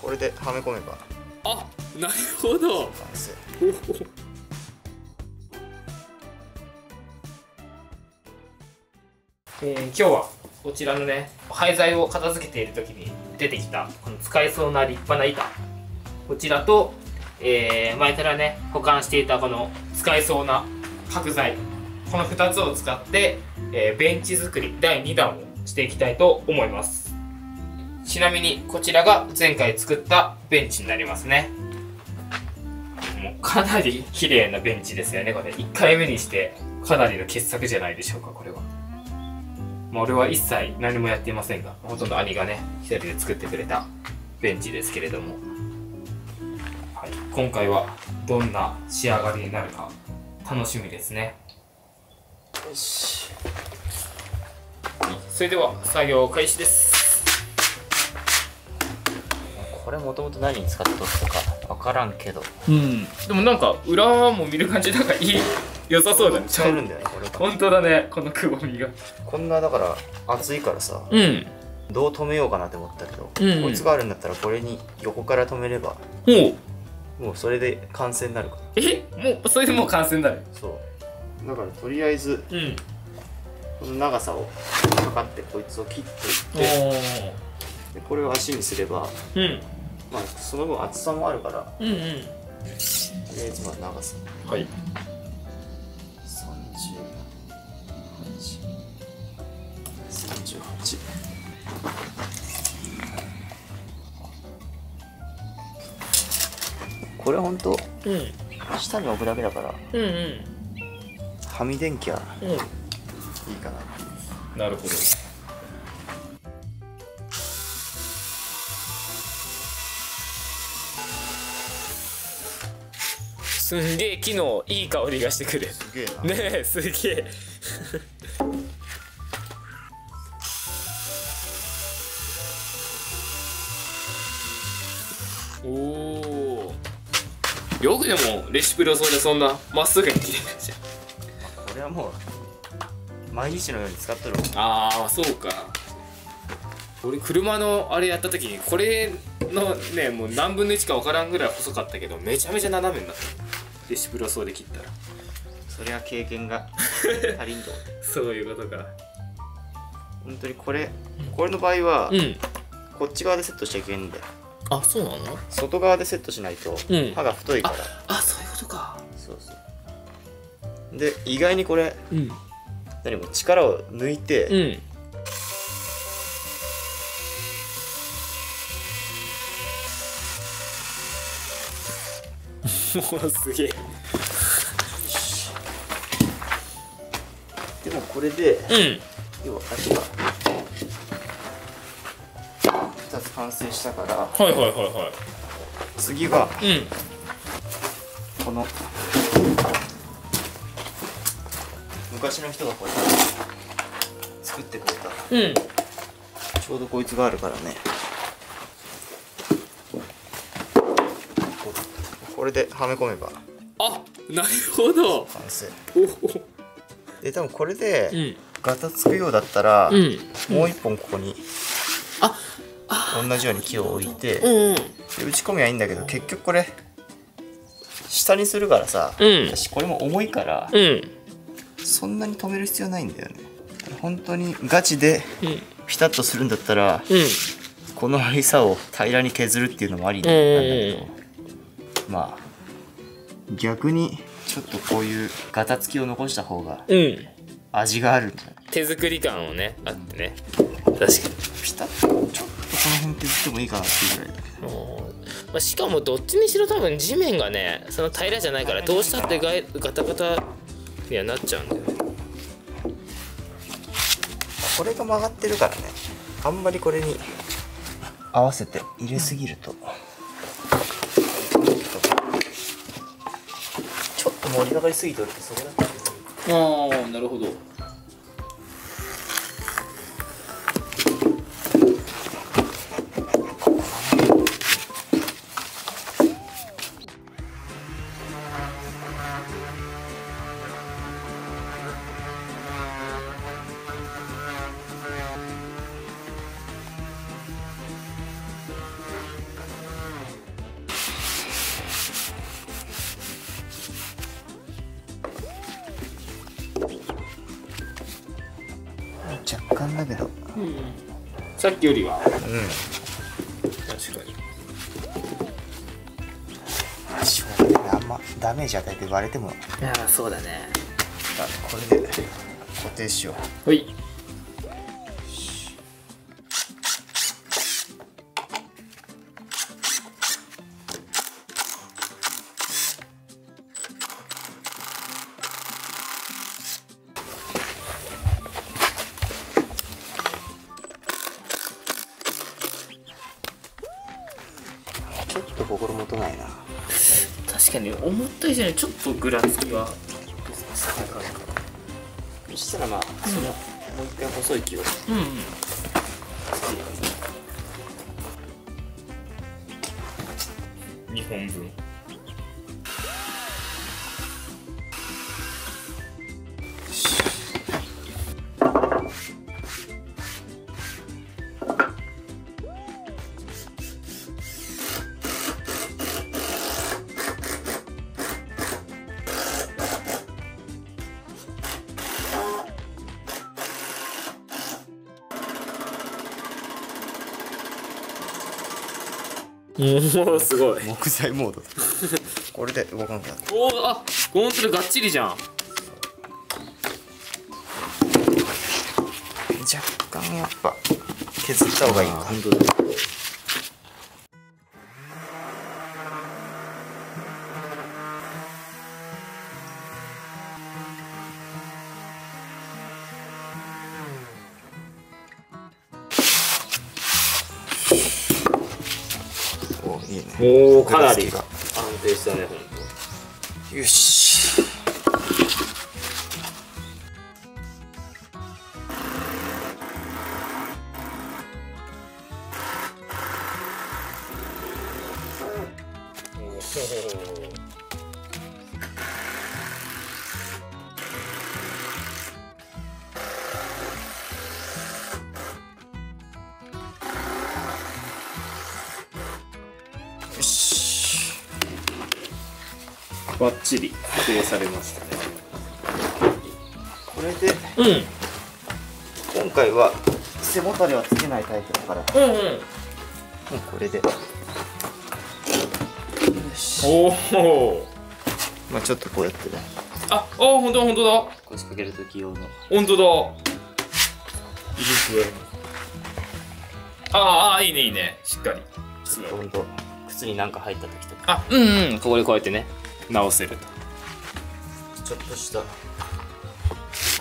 これではめ込めば、あ、なるほど。完成。今日はこちらのね、廃材を片付けている時に出てきたこの使えそうな立派な板、こちらと、前からね保管していたこの使えそうな角材、この2つを使って、ベンチ作り第2弾をしていきたいと思います。ちなみにこちらが前回作ったベンチになりますね。もうかなり綺麗なベンチですよね。これ1回目にしてかなりの傑作じゃないでしょうか。これは俺は一切何もやっていませんが、ほとんど兄がね一人で作ってくれたベンチですけれども、はい、今回はどんな仕上がりになるか楽しみですね。よし、それでは作業開始です。これもともと何に使ってとったか分からんけど、でもなんか裏も見る感じなんか良さそうだね。使えるんだよねこれが。本当だね、このくぼみが。こんなだから厚いからさ、どう止めようかなって思ったけど、こいつがあるんだったらこれに横から止めればもうそれで完成になるから。もうそれでもう完成になる。そうだからとりあえず、この長さを測ってこいつを切っていって、でこれを足にすれば、まあその分厚さもあるから、とりあえずまあ長さ、はい、38。これほんと、下に置くだけだから、はみ電気はいいかな。なるほど。すんげえ木のいい香りがしてくる。すげえな。ねえ、すげえ。おお。よくでもレシプロソでそんなまっすぐに切れるじゃん。これはもう毎日のように使っとる。ああ、そうか。俺車のあれやった時にこれのね、もう何分の1か分からんぐらい細かったけど、めちゃめちゃ斜めになった。レシプロソで切ったら。それは経験が足りんと。そういうことか。本当にこれの場合は、こっち側でセットしちゃいけないんだよ。あ、そうなの？外側でセットしないと刃が太いから。あ、そういうことか。そうそう。で意外にこれ、何も力を抜いて、もうすげえ。でもこれで、要は足が2つ完成したから、次は、この昔の人がこれ作ってくれた、ちょうどこいつがあるからね、これではめ込めば、あ、なるほど、完成。で多分これでガタつくようだったら、もう一本ここに同じように木を置いて、で打ち込みはいいんだけど、結局これ下にするからさ、私これも重いから、そんなに止める必要ないんだよね。本当にガチでピタッとするんだったら、この板を平らに削るっていうのもありなんだけど、まあ逆にちょっとこういうガタつきを残した方が味があるんだよ。手作り感をね、あってね。確かにピタッとちょっとこの辺削ってもいいかなっていうぐらいだけど、しかもどっちにしろ多分地面がね、その平らじゃないから、どうしたってガタガタにはなっちゃうんだよね。これが曲がってるからね、あんまりこれに合わせて入れすぎるとちょっと盛り上がりすぎとるって、そこだけ。ああ、なるほど。若干だけど、さっきよりは。確かに。しょうがない。あんまダメージ与えて割れても。いやそうだね。これで固定しよう。はい。ちょっと心もとないな。確かに思った以上にちょっとぐらつきは。そしたらまあ、そのもう一回細い木を。2本分。おおすごい。木材モード。これで動かなくなった。おお、あ、本当にがっちりじゃん。若干やっぱ削った方がいいか。本当だ。いいね。おお、かなり安定したね、本当。よし。よし。バッチリ固定されましたね。これで、今回は背もたれはつけないタイプだから、もうこれで。よし。おお。まあちょっとこうやってね。あ、本当だ本当だ。腰掛ける時用の。本当だ。いいねいいね、しっかり。本当。靴に何か入った時とか。ここでこうやってね、直せると。ちょっとした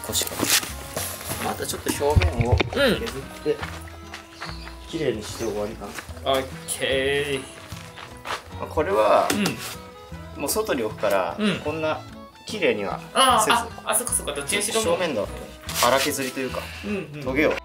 腰掛け。またちょっと表面を削って綺麗にして終わりかな。オッケまあこれは、もう外に置くから、こんな綺麗にはせず、そっかそっか、どっちにしろ正面の荒削りというか、トゲを。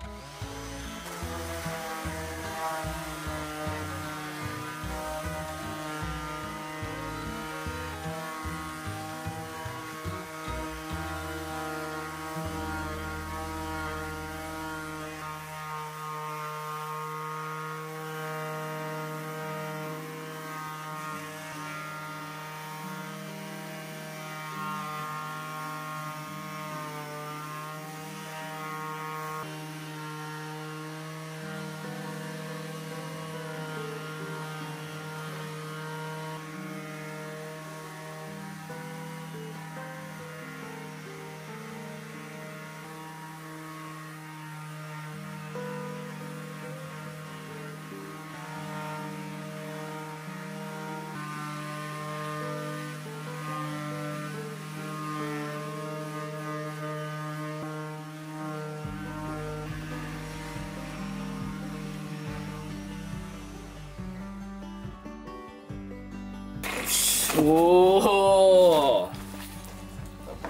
おお。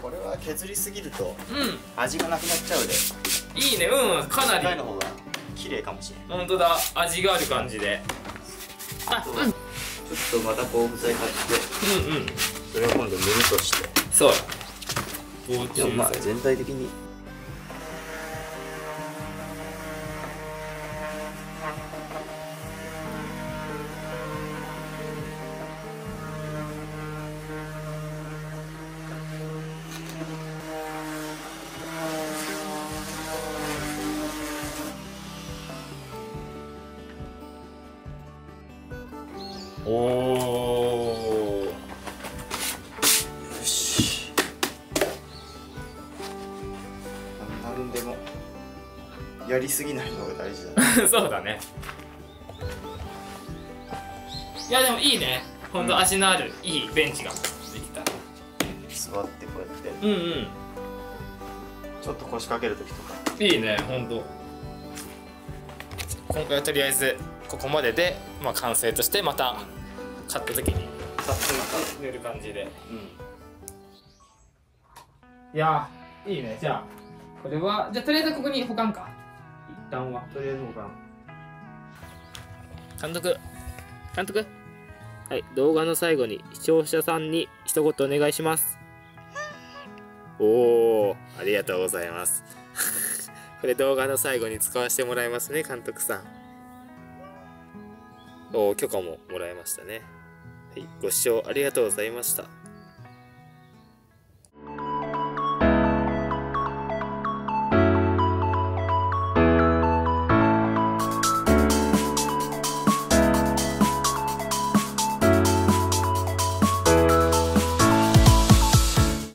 これは削りすぎると味がなくなっちゃうで、いいね。かなり前の方が綺麗かもしれない。本当だ、味がある感じで。ちょっとまた防腐剤買って、それを今度塗るとして。そうだ。でもまあ全体的にやりすぎないのが大事だね。そうだね。いやでもいいね、ほんと足のあるいいベンチができた。座ってこうやって、うんうん、ちょっと腰掛けるときとかいいね、ほんと。今回はとりあえずここまでで、まあ、完成としてまた買った時にさっとまた塗る感じで、いやーいいね。じゃあこれはじゃあとりあえずここに保管か、一旦はとりあえず保管。監督、はい、動画の最後に視聴者さんに一言お願いします。おー、ありがとうございます。これ動画の最後に使わせてもらいますね、監督さん。おー、許可ももらいましたね。はい、ご視聴ありがとうございました。